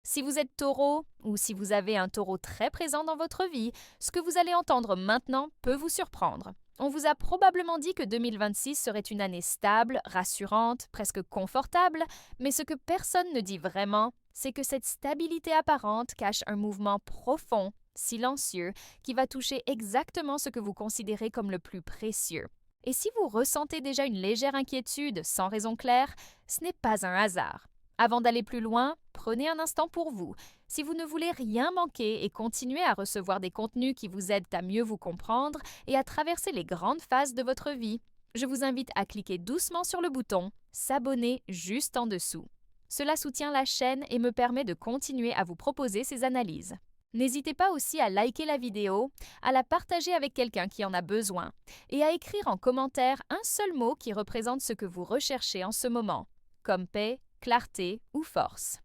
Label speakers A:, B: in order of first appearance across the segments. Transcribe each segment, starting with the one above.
A: Si vous êtes taureau ou si vous avez un taureau très présent dans votre vie, ce que vous allez entendre maintenant peut vous surprendre. On vous a probablement dit que 2026 serait une année stable, rassurante, presque confortable, mais ce que personne ne dit vraiment, c'est que cette stabilité apparente cache un mouvement profond, silencieux, qui va toucher exactement ce que vous considérez comme le plus précieux. Et si vous ressentez déjà une légère inquiétude sans raison claire, ce n'est pas un hasard. Avant d'aller plus loin, prenez un instant pour vous. Si vous ne voulez rien manquer et continuer à recevoir des contenus qui vous aident à mieux vous comprendre et à traverser les grandes phases de votre vie, je vous invite à cliquer doucement sur le bouton S'abonner juste en dessous. Cela soutient la chaîne et me permet de continuer à vous proposer ces analyses. N'hésitez pas aussi à liker la vidéo, à la partager avec quelqu'un qui en a besoin et à écrire en commentaire un seul mot qui représente ce que vous recherchez en ce moment, comme paix, clarté ou force.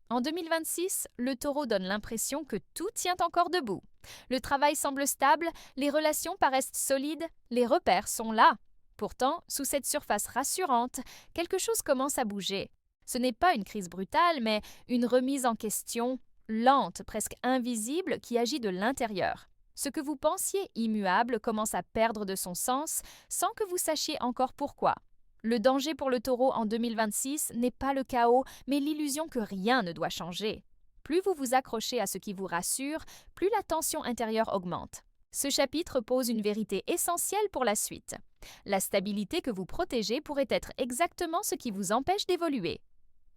A: En 2026, le taureau donne l'impression que tout tient encore debout. Le travail semble stable, les relations paraissent solides, les repères sont là. Pourtant, sous cette surface rassurante, quelque chose commence à bouger. Ce n'est pas une crise brutale, mais une remise en question, lente, presque invisible, qui agit de l'intérieur. Ce que vous pensiez immuable commence à perdre de son sens sans que vous sachiez encore pourquoi. Le danger pour le taureau en 2026 n'est pas le chaos, mais l'illusion que rien ne doit changer. Plus vous vous accrochez à ce qui vous rassure, plus la tension intérieure augmente. Ce chapitre pose une vérité essentielle pour la suite. La stabilité que vous protégez pourrait être exactement ce qui vous empêche d'évoluer.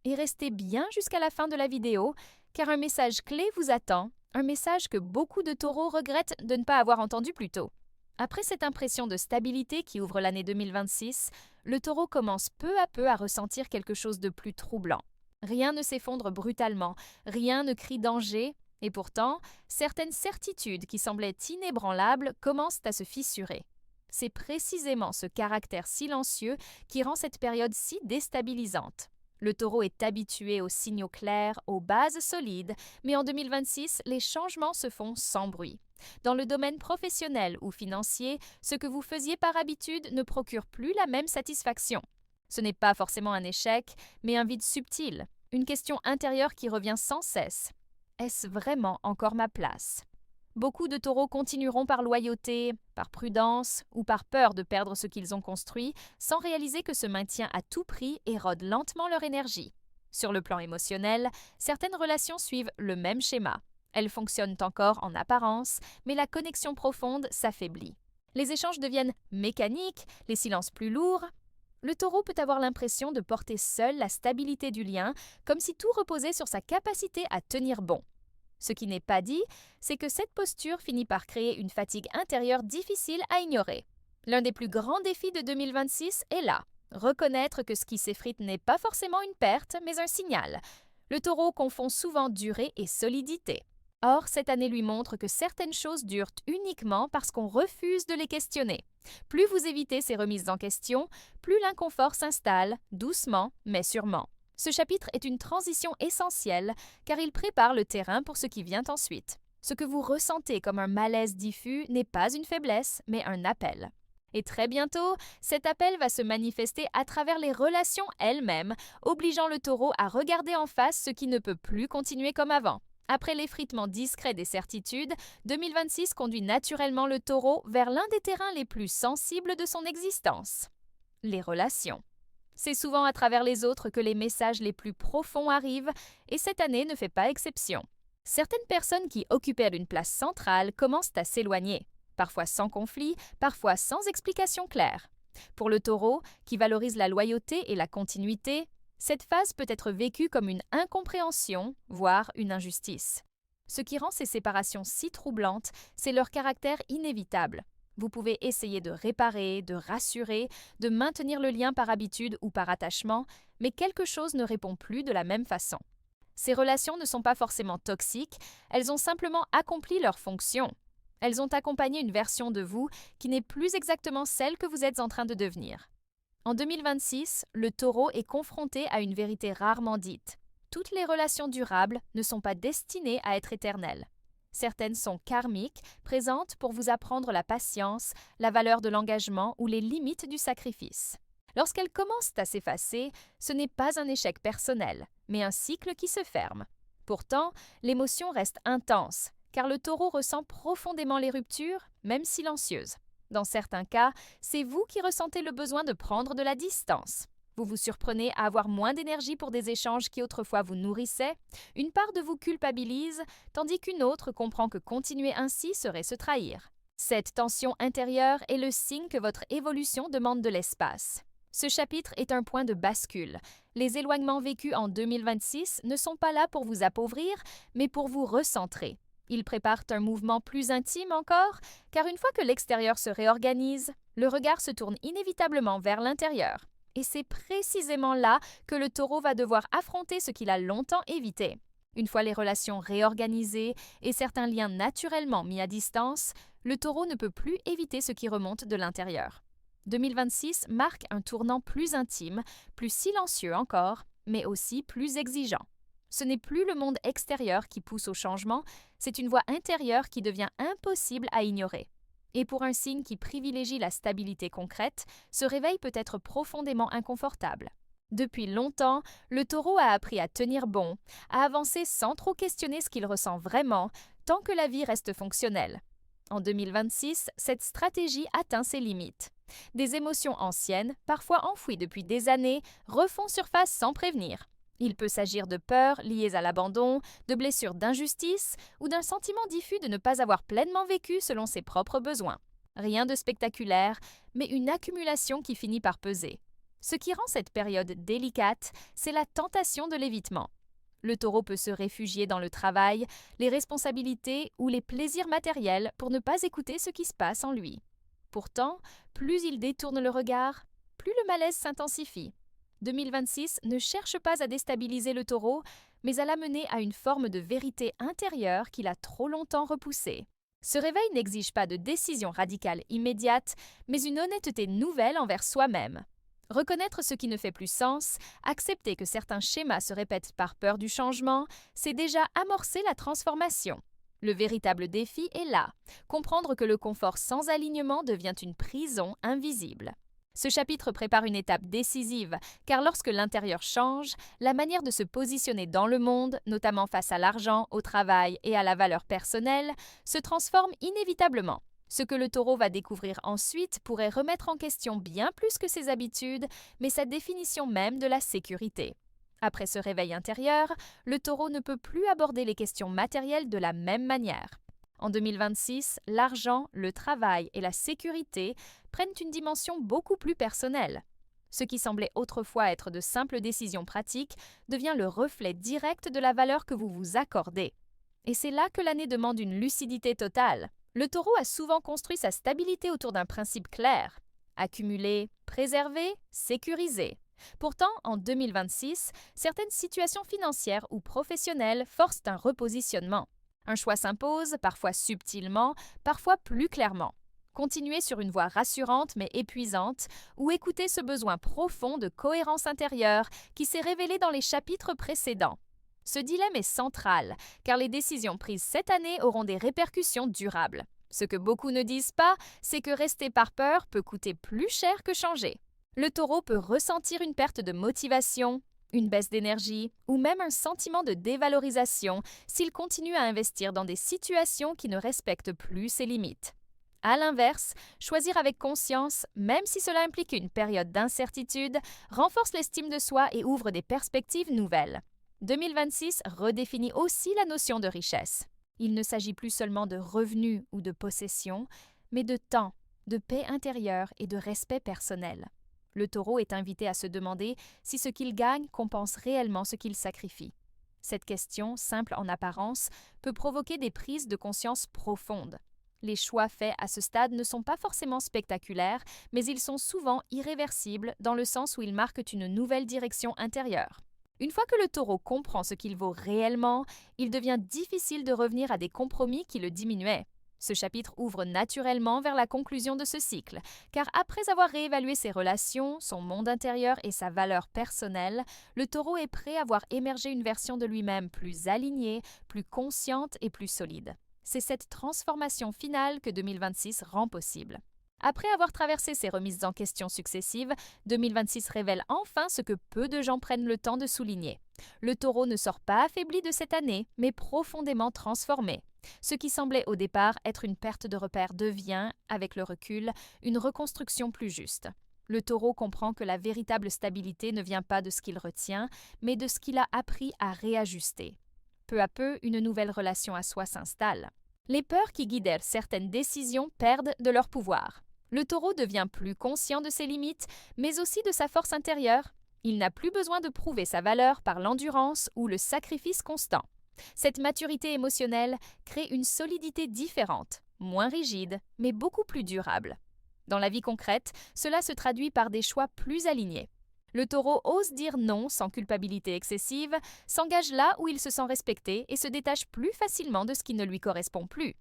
A: Et restez bien jusqu'à la fin de la vidéo, car un message clé vous attend, un message que beaucoup de taureaux regrettent de ne pas avoir entendu plus tôt. Après cette impression de stabilité qui ouvre l'année 2026, le taureau commence peu à peu à ressentir quelque chose de plus troublant. Rien ne s'effondre brutalement, rien ne crie danger, et pourtant, certaines certitudes qui semblaient inébranlables commencent à se fissurer. C'est précisément ce caractère silencieux qui rend cette période si déstabilisante. Le taureau est habitué aux signaux clairs, aux bases solides, mais en 2026, les changements se font sans bruit. Dans le domaine professionnel ou financier, ce que vous faisiez par habitude ne procure plus la même satisfaction. Ce n'est pas forcément un échec, mais un vide subtil, une question intérieure qui revient sans cesse. Est-ce vraiment encore ma place ? Beaucoup de taureaux continueront par loyauté, par prudence ou par peur de perdre ce qu'ils ont construit, sans réaliser que ce maintien à tout prix érode lentement leur énergie. Sur le plan émotionnel, certaines relations suivent le même schéma. Elles fonctionnent encore en apparence, mais la connexion profonde s'affaiblit. Les échanges deviennent mécaniques, les silences plus lourds. Le taureau peut avoir l'impression de porter seul la stabilité du lien, comme si tout reposait sur sa capacité à tenir bon. Ce qui n'est pas dit, c'est que cette posture finit par créer une fatigue intérieure difficile à ignorer. L'un des plus grands défis de 2026 est là. Reconnaître que ce qui s'effrite n'est pas forcément une perte, mais un signal. Le taureau confond souvent durée et solidité. Or, cette année lui montre que certaines choses durent uniquement parce qu'on refuse de les questionner. Plus vous évitez ces remises en question, plus l'inconfort s'installe, doucement mais sûrement. Ce chapitre est une transition essentielle car il prépare le terrain pour ce qui vient ensuite. Ce que vous ressentez comme un malaise diffus n'est pas une faiblesse, mais un appel. Et très bientôt, cet appel va se manifester à travers les relations elles-mêmes, obligeant le taureau à regarder en face ce qui ne peut plus continuer comme avant. Après l'effritement discret des certitudes, 2026 conduit naturellement le taureau vers l'un des terrains les plus sensibles de son existence, les relations. C'est souvent à travers les autres que les messages les plus profonds arrivent, et cette année ne fait pas exception. Certaines personnes qui occupaient une place centrale commencent à s'éloigner, parfois sans conflit, parfois sans explication claire. Pour le taureau, qui valorise la loyauté et la continuité, cette phase peut être vécue comme une incompréhension, voire une injustice. Ce qui rend ces séparations si troublantes, c'est leur caractère inévitable. Vous pouvez essayer de réparer, de rassurer, de maintenir le lien par habitude ou par attachement, mais quelque chose ne répond plus de la même façon. Ces relations ne sont pas forcément toxiques, elles ont simplement accompli leur fonction. Elles ont accompagné une version de vous qui n'est plus exactement celle que vous êtes en train de devenir. En 2026, le taureau est confronté à une vérité rarement dite. Toutes les relations durables ne sont pas destinées à être éternelles. Certaines sont karmiques, présentes pour vous apprendre la patience, la valeur de l'engagement ou les limites du sacrifice. Lorsqu'elles commencent à s'effacer, ce n'est pas un échec personnel, mais un cycle qui se ferme. Pourtant, l'émotion reste intense, car le taureau ressent profondément les ruptures, même silencieuses. Dans certains cas, c'est vous qui ressentez le besoin de prendre de la distance. Vous vous surprenez à avoir moins d'énergie pour des échanges qui autrefois vous nourrissaient, une part de vous culpabilise, tandis qu'une autre comprend que continuer ainsi serait se trahir. Cette tension intérieure est le signe que votre évolution demande de l'espace. Ce chapitre est un point de bascule. Les éloignements vécus en 2026 ne sont pas là pour vous appauvrir, mais pour vous recentrer. Ils préparent un mouvement plus intime encore, car une fois que l'extérieur se réorganise, le regard se tourne inévitablement vers l'intérieur. Et c'est précisément là que le taureau va devoir affronter ce qu'il a longtemps évité. Une fois les relations réorganisées et certains liens naturellement mis à distance, le taureau ne peut plus éviter ce qui remonte de l'intérieur. 2026 marque un tournant plus intime, plus silencieux encore, mais aussi plus exigeant. Ce n'est plus le monde extérieur qui pousse au changement, c'est une voie intérieure qui devient impossible à ignorer. Et pour un signe qui privilégie la stabilité concrète, ce réveil peut être profondément inconfortable. Depuis longtemps, le taureau a appris à tenir bon, à avancer sans trop questionner ce qu'il ressent vraiment, tant que la vie reste fonctionnelle. En 2026, cette stratégie atteint ses limites. Des émotions anciennes, parfois enfouies depuis des années, refont surface sans prévenir. Il peut s'agir de peurs liées à l'abandon, de blessures d'injustice ou d'un sentiment diffus de ne pas avoir pleinement vécu selon ses propres besoins. Rien de spectaculaire, mais une accumulation qui finit par peser. Ce qui rend cette période délicate, c'est la tentation de l'évitement. Le taureau peut se réfugier dans le travail, les responsabilités ou les plaisirs matériels pour ne pas écouter ce qui se passe en lui. Pourtant, plus il détourne le regard, plus le malaise s'intensifie. 2026 ne cherche pas à déstabiliser le taureau, mais à l'amener à une forme de vérité intérieure qu'il a trop longtemps repoussée. Ce réveil n'exige pas de décision radicale immédiate, mais une honnêteté nouvelle envers soi-même. Reconnaître ce qui ne fait plus sens, accepter que certains schémas se répètent par peur du changement, c'est déjà amorcer la transformation. Le véritable défi est là, comprendre que le confort sans alignement devient une prison invisible. Ce chapitre prépare une étape décisive, car lorsque l'intérieur change, la manière de se positionner dans le monde, notamment face à l'argent, au travail et à la valeur personnelle, se transforme inévitablement. Ce que le taureau va découvrir ensuite pourrait remettre en question bien plus que ses habitudes, mais sa définition même de la sécurité. Après ce réveil intérieur, le taureau ne peut plus aborder les questions matérielles de la même manière. En 2026, l'argent, le travail et la sécurité prennent une dimension beaucoup plus personnelle. Ce qui semblait autrefois être de simples décisions pratiques devient le reflet direct de la valeur que vous vous accordez. Et c'est là que l'année demande une lucidité totale. Le taureau a souvent construit sa stabilité autour d'un principe clair: accumuler, préserver, sécuriser. Pourtant, en 2026, certaines situations financières ou professionnelles forcent un repositionnement. Un choix s'impose, parfois subtilement, parfois plus clairement. Continuer sur une voie rassurante mais épuisante, ou écouter ce besoin profond de cohérence intérieure qui s'est révélé dans les chapitres précédents. Ce dilemme est central, car les décisions prises cette année auront des répercussions durables. Ce que beaucoup ne disent pas, c'est que rester par peur peut coûter plus cher que changer. Le taureau peut ressentir une perte de motivation, une baisse d'énergie ou même un sentiment de dévalorisation s'il continue à investir dans des situations qui ne respectent plus ses limites. À l'inverse, choisir avec conscience, même si cela implique une période d'incertitude, renforce l'estime de soi et ouvre des perspectives nouvelles. 2026 redéfinit aussi la notion de richesse. Il ne s'agit plus seulement de revenus ou de possessions, mais de temps, de paix intérieure et de respect personnel. Le taureau est invité à se demander si ce qu'il gagne compense réellement ce qu'il sacrifie. Cette question, simple en apparence, peut provoquer des prises de conscience profondes. Les choix faits à ce stade ne sont pas forcément spectaculaires, mais ils sont souvent irréversibles dans le sens où ils marquent une nouvelle direction intérieure. Une fois que le taureau comprend ce qu'il vaut réellement, il devient difficile de revenir à des compromis qui le diminuaient. Ce chapitre ouvre naturellement vers la conclusion de ce cycle, car après avoir réévalué ses relations, son monde intérieur et sa valeur personnelle, le taureau est prêt à voir émerger une version de lui-même plus alignée, plus consciente et plus solide. C'est cette transformation finale que 2026 rend possible. Après avoir traversé ces remises en question successives, 2026 révèle enfin ce que peu de gens prennent le temps de souligner: Le taureau ne sort pas affaibli de cette année, mais profondément transformé. Ce qui semblait au départ être une perte de repère devient, avec le recul, une reconstruction plus juste. Le taureau comprend que la véritable stabilité ne vient pas de ce qu'il retient, mais de ce qu'il a appris à réajuster. Peu à peu, une nouvelle relation à soi s'installe. Les peurs qui guidèrent certaines décisions perdent de leur pouvoir. Le taureau devient plus conscient de ses limites, mais aussi de sa force intérieure. Il n'a plus besoin de prouver sa valeur par l'endurance ou le sacrifice constant. Cette maturité émotionnelle crée une solidité différente, moins rigide, mais beaucoup plus durable. Dans la vie concrète, cela se traduit par des choix plus alignés. Le taureau ose dire non sans culpabilité excessive, s'engage là où il se sent respecté et se détache plus facilement de ce qui ne lui correspond plus.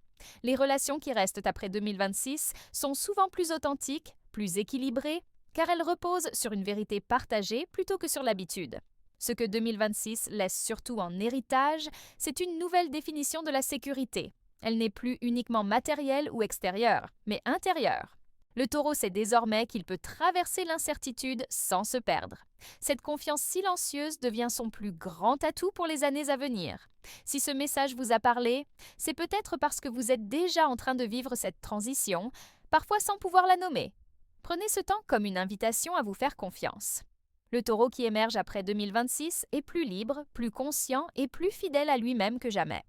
A: Les relations qui restent après 2026 sont souvent plus authentiques, plus équilibrées, car elles reposent sur une vérité partagée plutôt que sur l'habitude. Ce que 2026 laisse surtout en héritage, c'est une nouvelle définition de la sécurité. Elle n'est plus uniquement matérielle ou extérieure, mais intérieure. Le taureau sait désormais qu'il peut traverser l'incertitude sans se perdre. Cette confiance silencieuse devient son plus grand atout pour les années à venir. Si ce message vous a parlé, c'est peut-être parce que vous êtes déjà en train de vivre cette transition, parfois sans pouvoir la nommer. Prenez ce temps comme une invitation à vous faire confiance. Le taureau qui émerge après 2026 est plus libre, plus conscient et plus fidèle à lui-même que jamais.